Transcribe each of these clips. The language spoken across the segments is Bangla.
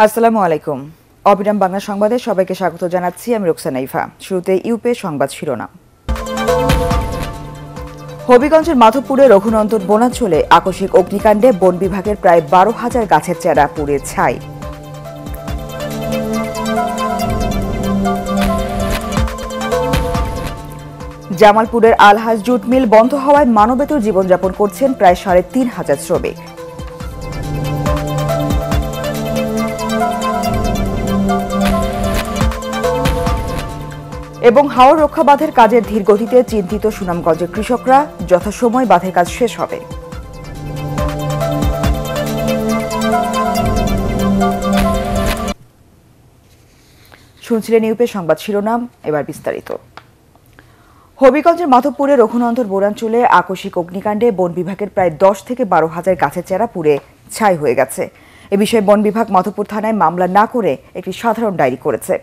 আসসালামু আলাইকুম। অবিরাম বাংলা সংবাদে সবাইকে স্বাগত জানাচ্ছি। আমি রোকসানা ইভা। শুরুতে ইউপে সংবাদ শিরোনাম। হবিগঞ্জের মাধবপুরে রঘুনন্দন বনাঞ্চলে আকস্মিক অগ্নিকাণ্ডে বন বিভাগের প্রায় 12,000 গাছের চারা পুড়ে ছাই। জামালপুরের আলহাজ জুট মিল বন্ধ হওয়ায় মানবেতর জীবনযাপন করছেন প্রায় 3,500 শ্রমিক। এবং হাওর রক্ষা বাঁধের কাজের ধীর গতিতে চিন্তিত সুনামগঞ্জের কৃষকরা, যথাসময়ে বাঁধের কাজ শেষ হবে। শুনছিলেন ইউপে সংবাদ শিরোনাম, এবার বিস্তারিত। হবিগঞ্জের মাধবপুরে রঘুনন্দন বনাঞ্চলে আকস্মিক অগ্নিকাণ্ডে বন বিভাগের প্রায় 10 থেকে 12,000 গাছের চারা পুড়ে ছাই হয়ে গেছে। এ বিষয়ে বন বিভাগ মাধবপুর থানায় মামলা না করে একটি সাধারণ ডায়েরি করেছে।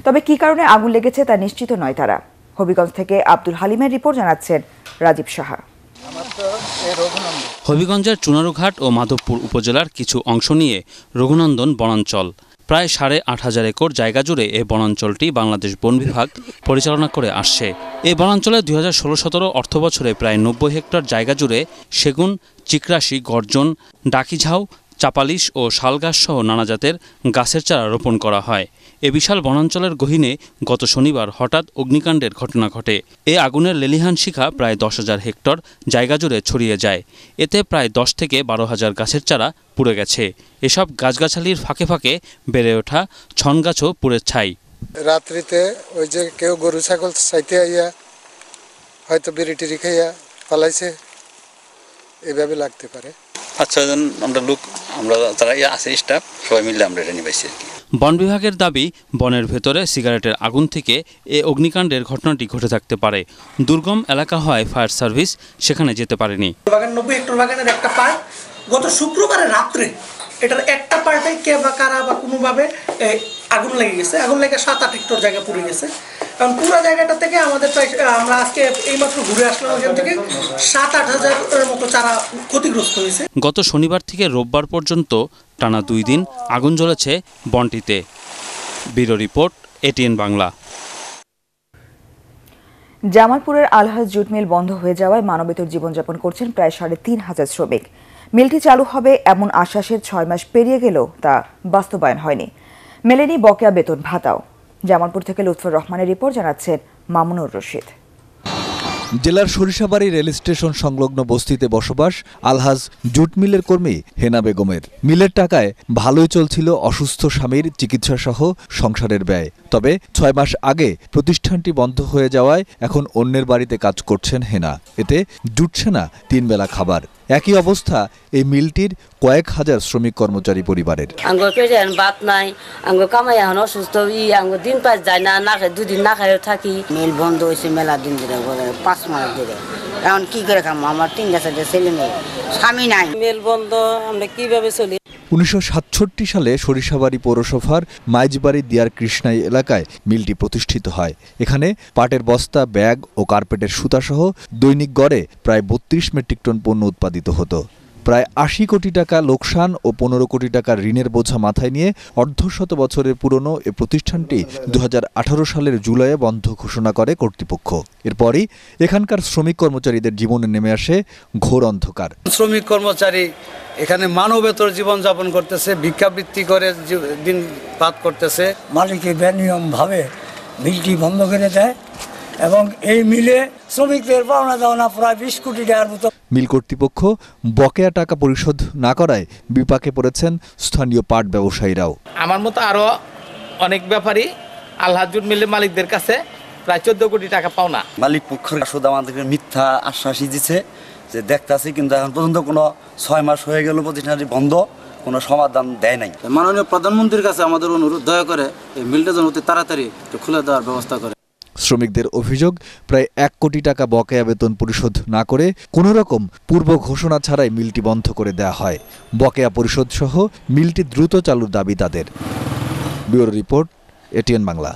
তবে কি কারণে আগুন লেগেছে তা নিশ্চিত নয় তারা। হবিগঞ্জ থেকে আব্দুল হালিমের রিপোর্ট, জানাচ্ছেন রাজীব সাহা। হবিগঞ্জের চুনারুঘাট ও মাধবপুর উপজেলার কিছু অংশ নিয়ে রঘুনন্দন বনাঞ্চল। প্রায় 8,500 একর জায়গা জুড়ে এই বনাঞ্চলটি বাংলাদেশ বন বিভাগ পরিচালনা করে আসছে। এই বনাঞ্চলে 2016-17 অর্থবছরে প্রায় 90 হেক্টর জায়গা জুড়ে সেগুন, চিকরাশি, গর্জন, ডাকিঝাউ, চাপালিশ ও শালগাছ সহ নানা জাতের গাছের চারা রোপণ করা হয়। এ বিশাল বনাঞ্চলের গহীনে গত শনিবার হঠাৎ অগ্নিকাণ্ডের ঘটনা ঘটে। এ আগুনের লেলিহান শিখা প্রায় 10,000 হেক্টর জায়গা জুড়ে ছড়িয়ে যায়। এতে প্রায় 10 থেকে 12,000 গাছের চারা পুড়ে গেছে। এসব গাছগাছালির ফাঁকে ফাঁকে বেড়ে ওঠা ছন গাছও পুড়ে ছাই। রাত্রিতে ওই যে কেউ গরু ছাগল চাইতে আইয়া হয়তো বিড়ি টিড়ি খাইয়া পালাইছে, এভাবে লাগতে পারে। আমরা যারা আছে স্টাফ সবাই মিলে আমরা এটা নিবাইছি। বন বিভাগের দাবি, বনের ভেতরে সিগারেটের আগুন থেকে এ অগ্নিকাণ্ডের ঘটনাটি ঘটে থাকতে পারে। দুর্গম এলাকা হয় ফায়ার সার্ভিস সেখানে যেতে পারেনি। 90 হেক্টর বাগানের একটা পার্ট গত শুক্রবারে রাত্রে, এটার একটা পার্টে কে বা কারা বা কোনোভাবে আগুন লেগে গেছে। আগুন লেগে 7-8 হেক্টর জায়গা পুড়ে গেছে। কারণ পুরো জায়গাটা থেকে আমাদের প্রায়, আমরা আজকে এইমাত্র ঘুরে আসলাম, ওখান থেকে 7-8 হাজারের মতো চারা ক্ষতিগ্রস্ত হয়েছে। গত শনিবার থেকে রোববার পর্যন্ত টানা 2 দিন আগুন জ্বলেছে বনটিতে। Bureau report, ATN Bangla. জামালপুরের আলহাজ জুট মিল বন্ধ হয়ে যাওয়ায় মানবেতর জীবনযাপন করছেন প্রায় 3,500 শ্রমিক। মিলটি চালু হবে এমন আশ্বাসের 6 মাস পেরিয়ে গেলেও তা বাস্তবায়ন হয়নি। মেলেনি বকেয়া বেতন ভাতাও। জামালপুর থেকে লুৎফর রহমানের রিপোর্ট, জানাচ্ছেন মামুনুর রশিদ। জেলার সরিষাবাড়ি রেল স্টেশন সংলগ্ন বস্তিতে বসবাস আলহাজ জুট মিলের কর্মী হেনা বেগমের। মিলের টাকায় ভালোই চলছিল অসুস্থ স্বামীর চিকিৎসা সহ সংসারের ব্যয়। তবে 6 মাস আগে প্রতিষ্ঠানটি বন্ধ হয়ে যাওয়ায় এখন অন্যের বাড়িতে কাজ করছেন হেনা। এতে জুটছে না 3 বেলা খাবার। একই অবস্থা এই মিলটির কয়েক হাজার শ্রমিক কর্মচারী পরিবারের। ভাত নাই, কামাই এখন অসুস্থ, দিন পাঁচ যায় না, না খাই 2 দিন না খাইও থাকি। মিল বন্ধ হয়েছে মেলা দিন ধরে, 5 মাস ধরে। এখন কি করে খাবো? আমার 3-4 ছেলে মেয়ে, স্বামী নাই। মিল বন্ধ, আমরা কিভাবে চলি? 1967 সালে সরিষাবাড়ি পৌরসভার মাইজবাড়ি দিয়ার কৃষ্ণাই এলাকায় মিলটি প্রতিষ্ঠিত হয়। এখানে পাটের বস্তা, ব্যাগ ও কার্পেটের সুতাসহ দৈনিক গড়ে প্রায় 32 মেট্রিক টন পণ্য উৎপাদিত হতো। প্রায় 80 কোটি টাকা লোকসান ও 15 কোটি টাকার ঋণের বোঝা মাথায় নিয়ে অর্ধশত বছরের পুরনো এ প্রতিষ্ঠানটি 2018 সালের জুলাইয়ে বন্ধ ঘোষণা করে কর্তৃপক্ষ। এরপরই এখানকার শ্রমিক কর্মচারীদের জীবনে নেমে আসে ঘোর অন্ধকার। শ্রমিক কর্মচারী এখানে মানবেতর জীবনযাপন করতেছে, ভিক্ষাবৃত্তি করে দিন পাত করতেছে। মালিকে বেনিয়মভাবে মিলটি বন্ধ করে দেয় এবং এই মিলে শ্রমিকদের পাওনা দাওনা প্রায় 20 কোটি টাকার মতো। মিল কর্তৃপক্ষ বকেয়া টাকা পরিশোধ না করায় বিপাকে পড়েছেন স্থানীয় পাট ব্যবসায়ীরাও। আমার মতো আরো অনেক ব্যাপারী আলহাজ জুট মিলের মালিকদের কাছে প্রায় 14 কোটি টাকা পাওনা। মালিক পক্ষের শুধু আমাদেরকে মিথ্যা আশ্বাসই দিচ্ছে যে দেখতেছি, কিন্তু এখন পর্যন্ত কোনো 6 মাস হয়ে গেল প্রতিষ্ঠানটি বন্ধ, কোনো সমাধান দেয় নাই। মাননীয় প্রধানমন্ত্রীর কাছে আমাদের অনুরোধ, দয়া করে এই মিলটা যেন অতি তাড়াতাড়ি খুলে দেওয়ার ব্যবস্থা করে। শ্রমিকদের অভিযোগ, প্রায় 1 কোটি টাকা বকেয়া বেতন পরিশোধ না করে কোনো রকম পূর্ব ঘোষণা ছাড়াই মিলটি বন্ধ করে দেওয়া হয়। বকেয়া পরিশোধ সহ মিলটি দ্রুত চালুর দাবি তাদের। Bureau report, ATN Bangla.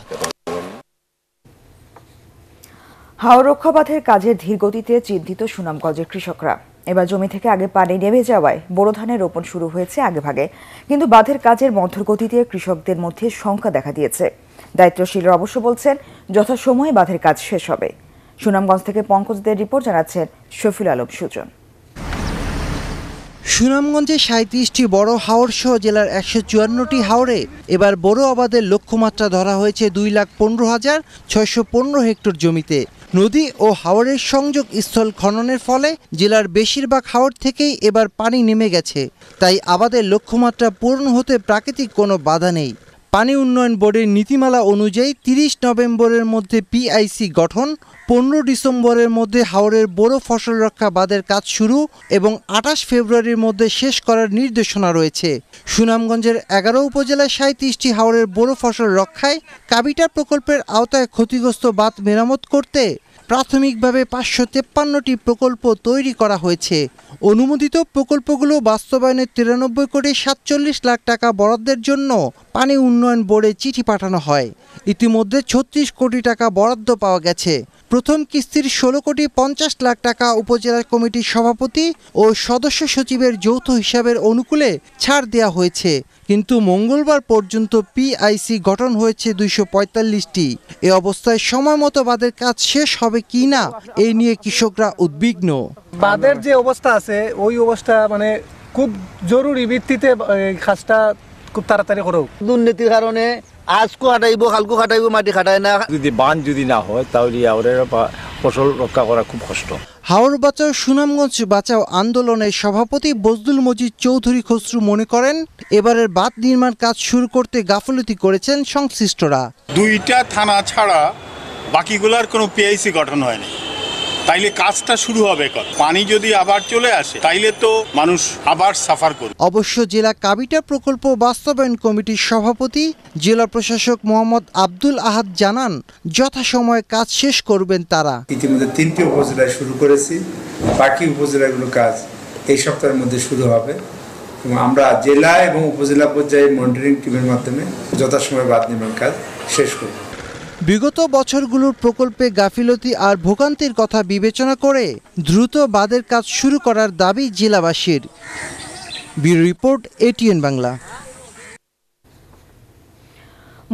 হাওর রক্ষা বাঁধের কাজের ধীর গতিতে চিন্তিত সুনামগঞ্জের কৃষকরা। এবার জমি থেকে আগে পানি নেমে যাওয়ায় বোরো ধানের রোপণ শুরু হয়েছে আগেভাগে, কিন্তু বাঁধের কাজের মধ্যগতিতে কৃষকদের মধ্যে শঙ্কা দেখা দিয়েছে। দায়িত্বশীলরা অবশ্য বলছেন যথাসময়ে বাঁধের কাজ শেষ হবে। সুনামগঞ্জ থেকে পঙ্কজদের রিপোর্ট জানাচ্ছেন শফিউল আলম সুজন। সুনামগঞ্জে ৩৭টি বড় হাওর সহ জেলার ১৫৪টি হাওরে এবার বড় আবাদের লক্ষ্যমাত্রা ধরা হয়েছে ২,১৫,৬১৫ হেক্টর জমিতে। নদী ও হাওরের সংযোগ স্থল খননের ফলে জেলার বেশিরভাগ হাওর থেকেই এবার পানি নেমে গেছে, তাই আবাদের লক্ষ্যমাত্রা পূরণ হতে প্রাকৃতিক কোনো বাধা নেই। পানি উন্নয়ন বোর্ডের নীতিমালা অনুযায়ী ৩০ নভেম্বরের মধ্যে পিআইসি গঠন, ১৫ ডিসেম্বরের মধ্যে হাওরের বড় ফসল রক্ষা বাঁধের কাজ শুরু এবং ২৮ ফেব্রুয়ারির মধ্যে শেষ করার নির্দেশনা রয়েছে। সুনামগঞ্জের ১১ উপজেলায় ৩৭টি হাওরের বড় ফসল রক্ষায় কাবিটা প্রকল্পের আওতায় ক্ষতিগ্রস্ত বাঁধ মেরামত করতে প্রাথমিকভাবে ৫৫৩টি প্রকল্প তৈরি করা হয়েছে। অনুমোদিত প্রকল্পগুলো বাস্তবায়নে ৯৩ কোটি ৪৭ লাখ টাকা বরাদ্দের জন্য পানি উন্নয়ন বোর্ডে চিঠি পাঠানো হয়। ইতিমধ্যে ৩৬ কোটি টাকা বরাদ্দ পাওয়া গেছে। প্রথম কিস্তির ১৬ কোটি ৫০ লাখ টাকা উপজেলা কমিটির সভাপতি ও সদস্য সচিবের যৌথ হিসাবের অনুকূলে ছাড় দেওয়া হয়েছে, কিন্তু মঙ্গলবার পর্যন্ত পিআইসি গঠন হয়েছে ২৪৫টি। এ অবস্থায় সময় মতো বাঁধের কাজ শেষ হবে কিনা এই নিয়ে কৃষকরা উদ্বিগ্ন। বাঁধের যে অবস্থা আছে ওই অবস্থা মানে খুব জরুরি ভিত্তিতে কাজটা খুব তাড়াতাড়ি করো। দুর্নীতির কারণে আজকো হাঁটাইব কালকো হাঁটাইব মাটি খাটায় না। যদি বাঁধ যদি না হয় তাহলে আমাদের ফসল রক্ষা করা খুব কষ্ট। হাওর বাঁচাও সুনামগঞ্জ বাঁচাও আন্দোলনের সভাপতি বজলুল মজিদ চৌধুরী খসরু মনে করেন এবারের বাঁধ নির্মাণ কাজ শুরু করতে গাফলতি করেছেন সংশ্লিষ্টরা। ২টা থানা ছাড়া বাকিগুলার কোনো পিআইসি গঠন হয়নি, তাইলে কাজটা শুরু হবে কত? পানি যদি আবার চলে আসে তাইলে তো মানুষ আবার সাফার করবে। অবশ্য জেলা কাবিটা প্রকল্প বাস্তবায়ন কমিটির সভাপতি জেলা প্রশাসক মোহাম্মদ আব্দুল আহাদ জানান যথাসময়ে কাজ শেষ করবেন তারা। ইতিমধ্যে ৩টি উপজেলায় শুরু করেছি, বাকি উপজেলাগুলো কাজ এই সপ্তাহের মধ্যে শুরু হবে এবং আমরা জেলা এবং উপজেলা পর্যায়ে মনিটরিং টিমের মাধ্যমে যথাসময়ে বাঁধ নির্মাণ কাজ শেষ করব। বিগত বছরগুলোর প্রকল্পে গাফিলতি আর ভোগান্তির কথা বিবেচনা করে দ্রুত বাঁধের কাজ শুরু করার দাবি জেলাবাসীর। Bureau report, ATN Bangla.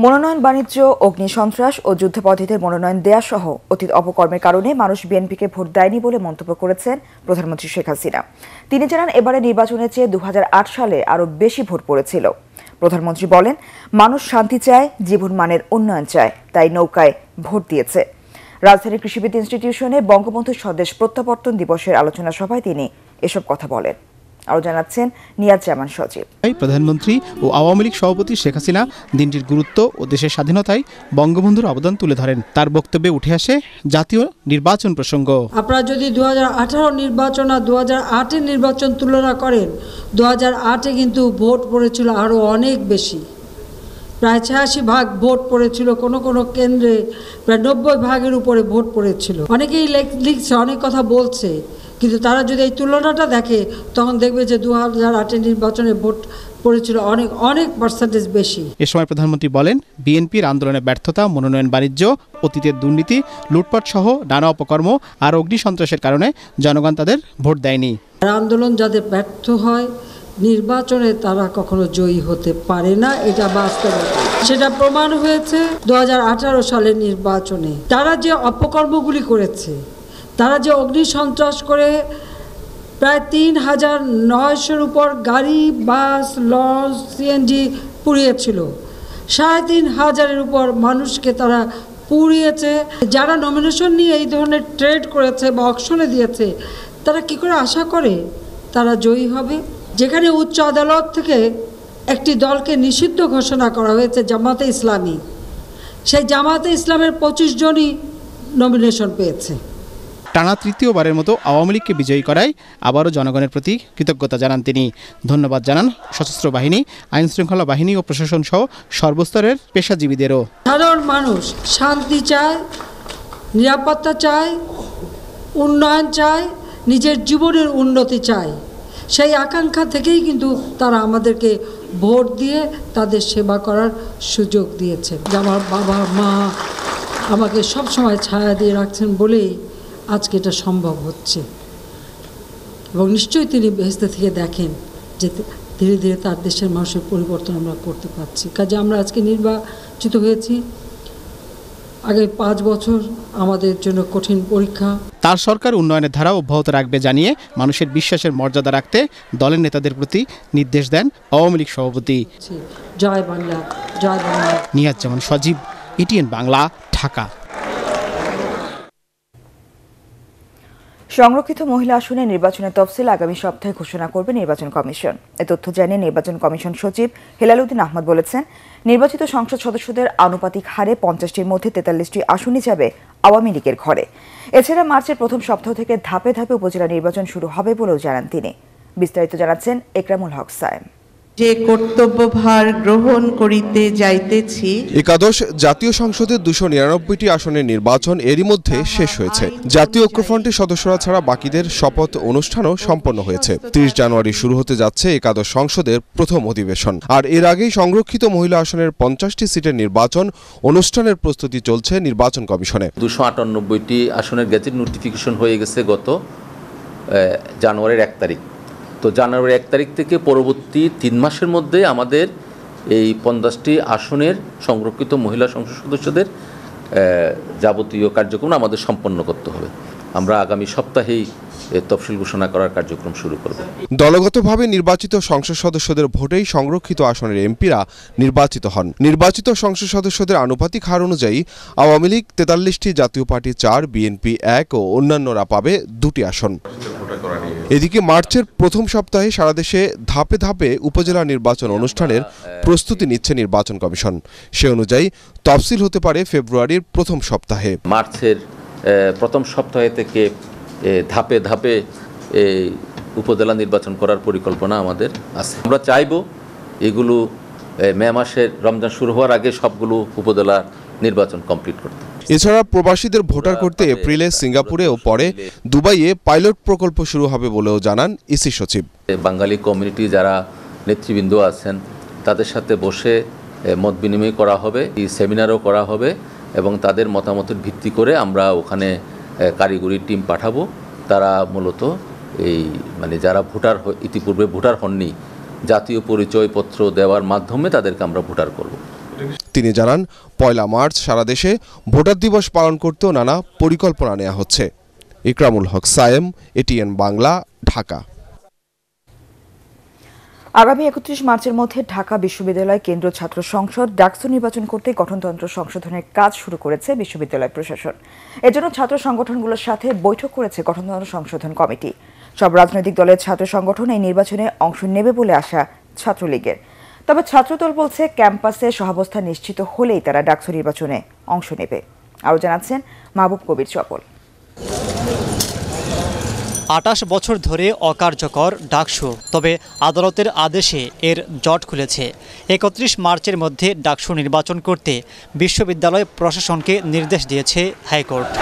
মনোনয়ন বাণিজ্য, অগ্নিসন্ত্রাস ও যুদ্ধপদ্ধতির মনোনয়ন দেয়া সহ অতীত অপকর্মের কারণে মানুষ বিএনপিকে ভোট দেয়নি বলে মন্তব্য করেছেন প্রধানমন্ত্রী শেখ হাসিনা। তিনি জানান এবারে নির্বাচনের চেয়ে ২০০৮ সালে আরও বেশি ভোট পড়েছিল। প্রধানমন্ত্রী বলেন মানুষ শান্তি চায়, জীবনমানের উন্নয়ন চায়, তাই নৌকায় ভোট দিয়েছে। রাজধানীর কৃষিবিদ ইনস্টিটিউশনে বঙ্গবন্ধু স্বদেশ প্রত্যাবর্তন দিবসের আলোচনা সভায় তিনি এসব কথা বলেন। আরও জানাচ্ছেন নিয়াজ জামান সজীব। প্রধানমন্ত্রী ও আওয়ামী লীগ সভাপতি শেখ হাসিনা দিনটির গুরুত্ব ও দেশের স্বাধীনতায় বঙ্গবন্ধুর অবদান তুলে ধরেন। তার বক্তব্যে উঠে আসে জাতীয় নির্বাচন প্রসঙ্গ। আপনারা যদি ২০১৮ নির্বাচন আর ২০০৮-এর নির্বাচন তুলনা করেন, ২০০৮-এ কিন্তু ভোট পড়েছিল আরও অনেক বেশি, প্রায় ৮৬% ভোট পড়েছিল, কোনো কোনো কেন্দ্রে প্রায় ৯০% উপরে ভোট পড়েছিল। অনেকেই লিখছে, অনেক কথা বলছে, কিন্তু তারা যদি এই তুলনাটা দেখে তখন দেখবে যে ২০০৮-এর নির্বাচনে ভোট পড়েছিল অনেক অনেক পার্সেন্টেজ বেশি। এ সময় প্রধানমন্ত্রী বলেন বিএনপির আন্দোলনের ব্যর্থতা, মনোনয়ন বাণিজ্য, অতীতের দুর্নীতি, লুটপাট সহ নানা অপকর্ম আর অগ্নিসন্ত্রাসের কারণে জনগণ তাদের ভোট দেয়নি। আন্দোলন যাদের ব্যর্থ হয় নির্বাচনে তারা কখনো জয়ী হতে পারে না, এটা বাস্তবতা। সেটা প্রমাণ হয়েছে ২০১৮ সালের নির্বাচনে। তারা যে অপকর্মগুলি করেছে, তারা যে অগ্নিসন্ত্রাস করে প্রায় ৩,৯০০-র উপর গাড়ি, বাস, লঞ্চ, সিএনজি পুড়িয়েছিল, ৩,৫০০-এর উপর মানুষকে তারা পুড়িয়েছে। যারা নমিনেশন নিয়ে এই ধরনের ট্রেড করেছে বা অকশনে দিয়েছে, তারা কি করে আশা করে তারা জয়ী হবে? যেখানে উচ্চ আদালত থেকে একটি দলকে নিষিদ্ধ ঘোষণা করা হয়েছে, জামাতে ইসলামী, সেই জামাতে ইসলামের ২৫ জনই নমিনেশন পেয়েছে। টানা তৃতীয়বারের মতো আওয়ামী লীগকে বিজয়ী করায় আবারও জনগণের প্রতি কৃতজ্ঞতা জানান তিনি। ধন্যবাদ জানান সশস্ত্র বাহিনী, আইনশৃঙ্খলা বাহিনী ও প্রশাসন সহ সর্বস্তরের পেশাজীবীদেরও। সাধারণ মানুষ শান্তি চায়, নিরাপত্তা চায়, উন্নয়ন চায়, নিজের জীবনের উন্নতি চায়। সেই আকাঙ্ক্ষা থেকেই কিন্তু তারা আমাদেরকে ভোট দিয়ে তাদের সেবা করার সুযোগ দিয়েছে। আমার বাবা মা আমাকে সব সময় ছায়া দিয়ে রাখছেন বলেই আজকে এটা সম্ভব হচ্ছে। এবং নিশ্চয়ই তিনি বেহেশতে থেকে দেখেন যে ধীরে ধীরে তার দেশের মানুষের পরিবর্তন আমরা করতে পারছি। কাজে আমরা আজকে নির্বাচিত হয়েছি। আগে 5 বছর আমাদের জন্য কঠিন পরীক্ষা। তার সরকার উন্নয়নের ধারা অব্যাহত রাখবে জানিয়ে মানুষের বিশ্বাসের মর্যাদা রাখতে দলের নেতাদের প্রতি নির্দেশ দেন আওয়ামী লীগ সভাপতি। জয় বাংলা, জয় বাংলা। নিয়াজ জামান সজীব, ETN বাংলা, ঢাকা। সংরক্ষিত মহিলা আসনে নির্বাচনের তফসিল আগামী সপ্তাহে ঘোষণা করবে নির্বাচন কমিশন। এ তথ্য জানিয়ে নির্বাচন কমিশন সচিব হেলালুদ্দিন আহমদ বলেছেন, নির্বাচিত সংসদ সদস্যদের আনুপাতিক হারে 50টির মধ্যে 43টি আসনই যাবে আওয়ামী লীগের ঘরে। এছাড়া মার্চের প্রথম সপ্তাহ থেকে ধাপে ধাপে উপজেলা নির্বাচন শুরু হবে বলেও জানান তিনি। বিস্তারিত জানাচ্ছেন একরামুল হক সায়েম। যে কর্তব্যভার গ্রহণ করিতে যাইতেছি। একাদশ জাতীয় সংসদের 299টি আসনের নির্বাচন এরই মধ্যে শেষ হয়েছে। জাতীয় ঐক্যফ্রন্টের সদস্যরা ছাড়া বাকিদের শপথ অনুষ্ঠানও সম্পন্ন হয়েছে। 30 জানুয়ারি শুরু হতে যাচ্ছে একাদশ সংসদের প্রথম অধিবেশন। আর এর আগেই সংরক্ষিত মহিলা আসনের 50টি সিটের নির্বাচন অনুষ্ঠানের প্রস্তুতি চলছে নির্বাচন কমিশনে। 298টি আসনের গেজেট নোটিফিকেশন হয়ে গেছে গত জানুয়ারির 1 তারিখ। তো জানুয়ারির 1 তারিখ থেকে পরবর্তী 3 মাসের মধ্যে আমাদের এই 50টি আসনের সংরক্ষিত মহিলা সংসদ সদস্যদের যাবতীয় কার্যক্রম আমাদের সম্পন্ন করতে হবে। আমরা আগামী সপ্তাহেই তফসিল ঘোষণা করার কার্যক্রম শুরু করব। দলগতভাবে নির্বাচিত সংসদ সদস্যদের ভোটেই সংরক্ষিত আসনের এমপিরা নির্বাচিত হন। নির্বাচিত সংসদ সদস্যদের আনুপাতিক হার অনুযায়ী আওয়ামী লীগ 43টি, জাতীয় পার্টি 4, বিএনপি 1 ও অন্যান্যরা পাবে 2টি আসন। এদিকে মার্চের প্রথম সপ্তাহে সারা দেশে ধাপে ধাপে উপজেলা নির্বাচন অনুষ্ঠানের প্রস্তুতি নিচ্ছে নির্বাচন কমিশন। সে অনুযায়ী তফসিল হতে পারে ফেব্রুয়ারির প্রথম সপ্তাহে। মার্চের প্রথম সপ্তাহে থেকে ধাপে ধাপে উপজেলা নির্বাচন করার পরিকল্পনা আমাদের আছে। আমরা চাইব এগুলো মে মাসের রমজান শুরু হওয়ার আগে সবগুলো উপজেলা নির্বাচন কমপ্লিট করতে। এছাড়া প্রবাসীদের ভোটার করতে এপ্রিলে সিঙ্গাপুরে ও পরে দুবাইয়ে পাইলট প্রকল্প শুরু হবে বলেও জানান ইসি সচিব। বাঙালি কমিউনিটি যারা নেতৃবৃন্দ আছেন তাদের সাথে বসে মত বিনিময় করা হবে, এই সেমিনারও করা হবে এবং তাদের মতামতের ভিত্তি করে আমরা ওখানে কারিগরি টিম পাঠাবো। তারা মূলত এই যারা ভোটার ইতিপূর্বে ভোটার হননি জাতীয় পরিচয়পত্র দেওয়ার মাধ্যমে তাদেরকে আমরা ভোটার করব। তিনি জানান, 1 মার্চ সারা দেশে ভোটার দিবস পালন করতেও নানা পরিকল্পনা নেওয়া হচ্ছে। ইকরামুল হক সায়েম, ETN বাংলা, ঢাকা। আগামী 31 মার্চের মধ্যে ঢাকা বিশ্ববিদ্যালয় কেন্দ্র ছাত্র সংসদ ডাকসু নির্বাচন করতে গঠনতন্ত্র সংশোধনের কাজ শুরু করেছে বিশ্ববিদ্যালয় প্রশাসন। এজন্য ছাত্র সংগঠনগুলোর সাথে বৈঠক করেছে গঠনতন্ত্র সংশোধন কমিটি। সব রাজনৈতিক দলের ছাত্র সংগঠন এই নির্বাচনে অংশ নেবে বলে আশা ছাত্রলীগের। তবে ছাত্রদল বলছে, ক্যাম্পাসে সহাবস্থান নিশ্চিত হলেই তারা ডাকসু নির্বাচনে অংশ নেবে। আরও জানাচ্ছেন মাহবুব কবির চপল। 28 বছর ধরে অকার্যকর ডাকসু, তবে আদালতের আদেশে এর জট খুলেছে। 31 মার্চের মধ্যে ডাকসু নির্বাচন করতে বিশ্ববিদ্যালয় প্রশাসনকে নির্দেশ দিয়েছে হাইকোর্ট।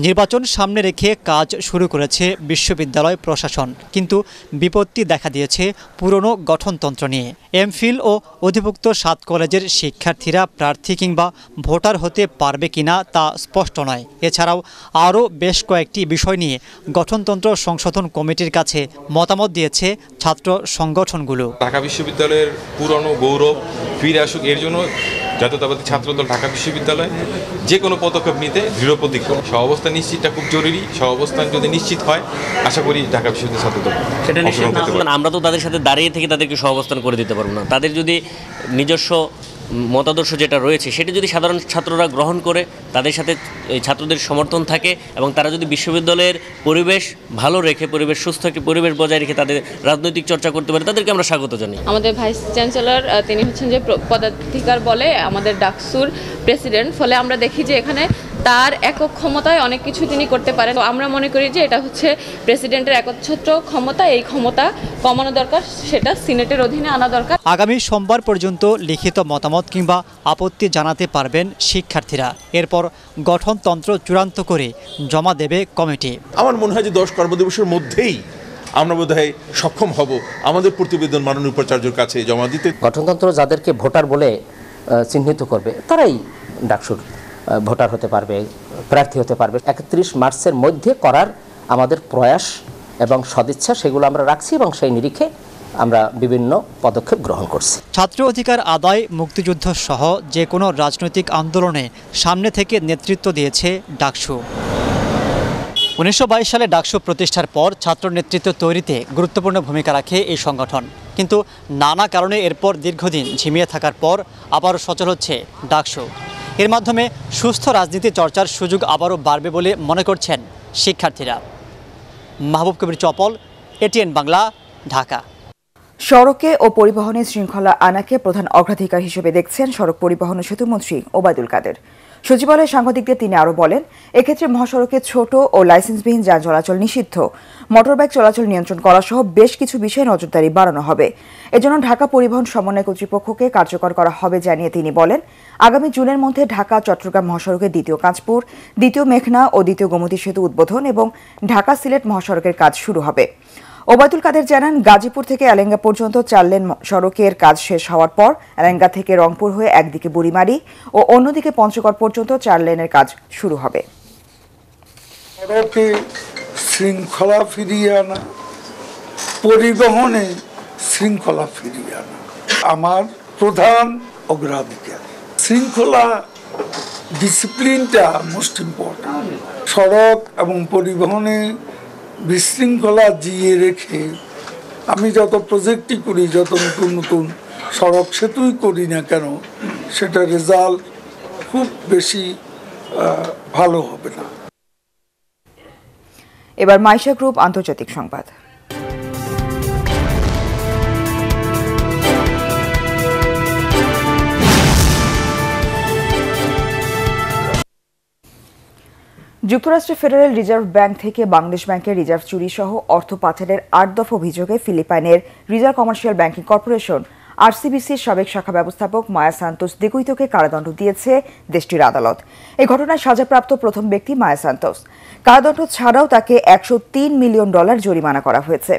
নির্বাচন সামনে রেখে কাজ শুরু করেছে বিশ্ববিদ্যালয় প্রশাসন, কিন্তু বিপত্তি দেখা দিয়েছে পুরনো গঠনতন্ত্র নিয়ে। এমফিল ও অধিভুক্ত 7 কলেজের শিক্ষার্থীরা প্রার্থী কিংবা ভোটার হতে পারবে কিনা তা স্পষ্ট নয়। এছাড়াও আরও বেশ কয়েকটি বিষয় নিয়ে গঠনতন্ত্র সংশোধন কমিটির কাছে মতামত দিয়েছে ছাত্র সংগঠনগুলো। ঢাকা বিশ্ববিদ্যালয়ের পুরনো গৌরব ফিরে আসুক, এর জন্য জাতীয়তাবাদী ছাত্রদল ঢাকা বিশ্ববিদ্যালয় যে কোনো পদক্ষেপ নিতে দৃঢ় প্রতিজ্ঞ। সহাবস্থান নিশ্চিতটা খুব জরুরি। সহাবস্থান যদি নিশ্চিত হয়, আশা করি ঢাকা বিশ্ববিদ্যালয় ছাত্রদল সেটা নিশ্চিত না হলে আমরা তো তাদের সাথে দাঁড়িয়ে থেকে তাদেরকে সহাবস্থান করে দিতে পারবো না। তাদের যদি নিজস্ব মতাদর্শ যেটা রয়েছে সেটা যদি সাধারণ ছাত্ররা গ্রহণ করে, তাদের সাথে ছাত্রদের সমর্থন থাকে এবং তারা যদি বিশ্ববিদ্যালয়ের পরিবেশ ভালো রেখে, পরিবেশ সুস্থ একটি পরিবেশ বজায় রেখে তাদের রাজনৈতিক চর্চা করতে পারে, তাদেরকে আমরা স্বাগত জানাই। আমাদের ভাইস চ্যান্সেলর তিনি হচ্ছেন যে পদাধিকার বলে আমাদের ডাকসুর প্রেসিডেন্ট, ফলে আমরা দেখি যে এখানে তার একক ক্ষমতায় অনেক কিছু তিনি করতে পারেন। তো আমরা মনে করি যে এটা হচ্ছে প্রেসিডেন্টের একচ্ছত্র ক্ষমতা, এই ক্ষমতা কমানো দরকার, সেটা সিনেটের অধীনে আনা দরকার। আগামী সোমবার পর্যন্ত লিখিত মতামত কিংবা আপত্তি জানাতে পারবেন শিক্ষার্থীরা। এরপর গঠনতন্ত্র চূড়ান্ত করে জমা দেবে কমিটি। আমার মনে হয় যে 10 কর্মদিবসের মধ্যেই আমরা বোধহয় সক্ষম হব আমাদের প্রতিবেদন মাননীয় উপাচার্যের কাছে জমা দিতে। গঠনতন্ত্র যাদেরকে ভোটার বলে চিহ্নিত করবে তারাই ডাকসুর ভোটার হতে পারবে, প্রার্থী হতে পারবে। 31 মার্চের মধ্যে করার আমাদের প্রয়াস এবং সদিচ্ছা সেগুলো আমরা রাখছি এবং সেই নিরিখে আমরা বিভিন্ন পদক্ষেপ গ্রহণ করছি। ছাত্র অধিকার আদায়, মুক্তিযুদ্ধ সহ যে কোনো রাজনৈতিক আন্দোলনে সামনে থেকে নেতৃত্ব দিয়েছে ডাকসু। 1922 সালে ডাকসু প্রতিষ্ঠার পর ছাত্র নেতৃত্ব তৈরিতে গুরুত্বপূর্ণ ভূমিকা রাখে এই সংগঠন, কিন্তু নানা কারণে এরপর দীর্ঘদিন ঝিমিয়ে থাকার পর আবারও সচল হচ্ছে ডাকসু। এর মাধ্যমে সুস্থ রাজনীতি চর্চার সুযোগ আবারও বাড়বে বলে মনে করছেন শিক্ষার্থীরা। মাহবুব কবির চপল, এটিএন বাংলা, ঢাকা। সড়কে ও পরিবহনে শৃঙ্খলা আনাকে প্রধান অগ্রাধিকার হিসেবে দেখছেন সড়ক পরিবহন ও সেতুমন্ত্রী ওবায়দুল কাদের। সচিবালয়ে সাংবাদিকদের তিনি আরও বলেন, এক্ষেত্রে মহাসড়কে ছোট ও লাইসেন্সবিহীন যান চলাচল নিষিদ্ধ, মোটরবাইক চলাচল নিয়ন্ত্রণ করা সহ বেশ কিছু বিষয়ে নজরদারি বাড়ানো হবে। এজন্য ঢাকা পরিবহন সমন্বয় কর্তৃপক্ষকে কার্যকর করা হবে জানিয়ে তিনি বলেন, আগামী জুনের মধ্যে ঢাকা চট্টগ্রাম মহাসড়কের দ্বিতীয় কাঁচপুর, দ্বিতীয় মেঘনা ও দ্বিতীয় গোমতী সেতু উদ্বোধন এবং ঢাকা সিলেট মহাসড়কের কাজ শুরু হবে। ওবায়দুল কাদের জানান, গাজীপুর থেকে এলেঙ্গা পর্যন্ত 4 লেন সড়কের কাজ শেষ হওয়ার পর এলেঙ্গা থেকে রংপুর হয়ে একদিকে বুড়িমারি ও অন্যদিকে পঞ্চগড় পর্যন্ত 4 লেনের কাজ শুরু হবে। সড়কে শৃঙ্খলা ফিরিয়ে আনা, পরিবহনে শৃঙ্খলা ফিরিয়ে আনা আমার প্রধান অগ্রাধিকার। শৃঙ্খলা ডিসিপ্লিনটা মোস্ট ইম্পর্টেন্ট। সড়ক এবং পরিবহনে বিশৃঙ্খলা জিয়ে রেখে আমি যত প্রজেক্টই করি, যত নতুন নতুন সড়ক সেতুই করি না কেন, সেটা রেজাল্ট খুব বেশি ভালো হবে না। এবার মাইশা গ্রুপ আন্তর্জাতিক সংবাদ। যুক্তরাষ্ট্রের ফেডারেল রিজার্ভ ব্যাংক থেকে বাংলাদেশ ব্যাংকের রিজার্ভ চুরি সহ অর্থ পাচারের 8 দফা অভিযোগে ফিলিপাইনের রিজার্ভ কমার্শিয়াল ব্যাংকিং কর্পোরেশন আরসিবিসির সাবেক শাখা ব্যবস্থাপক মায়া সান্তোস দেগুইতোকে কারাদণ্ড দিয়েছে দেশটির আদালত। এই ঘটনায় সাজাপ্রাপ্ত প্রথম ব্যক্তি মায়া সান্তোস। কারাদণ্ড ছাড়াও তাকে $103 মিলিয়ন জরিমানা করা হয়েছে।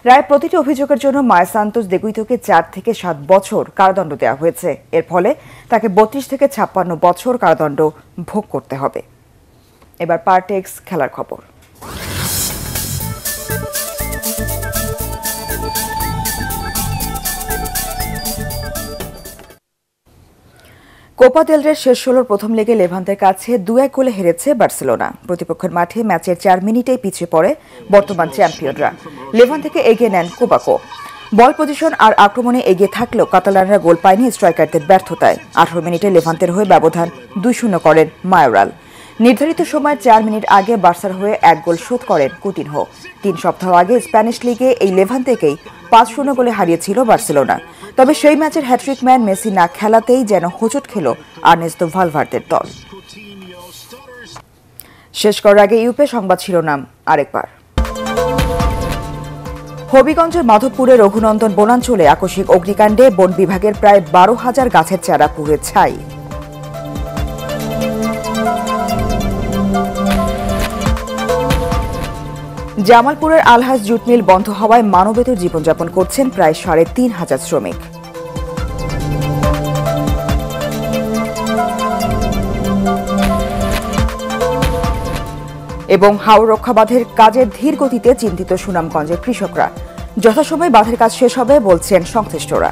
রায় প্রতিটি অভিযোগের জন্য মায়া সান্তোস দেগুইতোকে 4 থেকে 7 বছর কারাদণ্ড দেওয়া হয়েছে। এর ফলে তাকে 32 থেকে 56 বছর কারাদণ্ড ভোগ করতে হবে। এবার পার্টেক্স খেলার খবর। কোপা দেল রের শেষ 16 প্রথম লেগে লেভান্তের কাছে 2-1 গোলে হেরেছে বার্সেলোনা। প্রতিপক্ষের মাঠে ম্যাচের 4 মিনিটেই পিছিয়ে পড়ে বর্তমান চ্যাম্পিয়নরা। লেভান্ত থেকে এগিয়ে নেন কোবাকো। বল পজিশন আর আক্রমণে এগিয়ে থাকলেও কাতালানরা গোল পায়নি স্ট্রাইকারদের ব্যর্থতায়। 18 মিনিটে লেভান্তের হয়ে ব্যবধান 2-0 করেন মায়োরাল। নির্ধারিত সময় 4 মিনিট আগে বার্সার হয়ে 1 গোল শোধ করেন কুতিনহো। 3 সপ্তাহ আগে স্প্যানিশ লিগে এই লেভান্তেকেই 5-0 গোলে হারিয়েছিল বার্সেলোনা। তবে সেই ম্যাচের হ্যাট্রিক ম্যান মেসি না খেলাতেই যেন হোঁচট খেল আর্নেস্তো ভালভার্দের দল। শেষ করার আগে ইউপে সংবাদ শিরোনাম আরেকবার। হবিগঞ্জের মাধবপুরে রঘুনন্দন বনাঞ্চলে আকস্মিক অগ্নিকাণ্ডে বন বিভাগের প্রায় 12,000 গাছের চারা পুড়ে ছাই। জামালপুরের আলহাজ জুট মিল বন্ধ হওয়ায় মানবেতর জীবনযাপন করছেন প্রায় 3,500 শ্রমিক। এবং হাওর রক্ষা বাঁধের কাজের ধীর গতিতে চিন্তিত সুনামগঞ্জের কৃষকরা। যথাসময়ে বাঁধের কাজ শেষ হবে বলছেন সংশ্লিষ্টরা।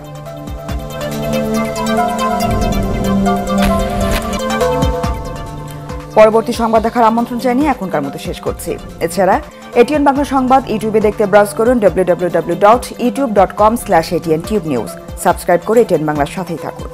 পরবর্তী সংবাদ দেখার আমন্ত্রণ জানিয়ে এখনকার মতো শেষ করছি। এছাড়া এটিএন বাংলা সংবাদ ইউটিউবে দেখতে ব্রাউজ করুন www.youtube.com/ATNTubeNews। সাবস্ক্রাইব করে এটিএন বাংলার সাথেই থাকুন।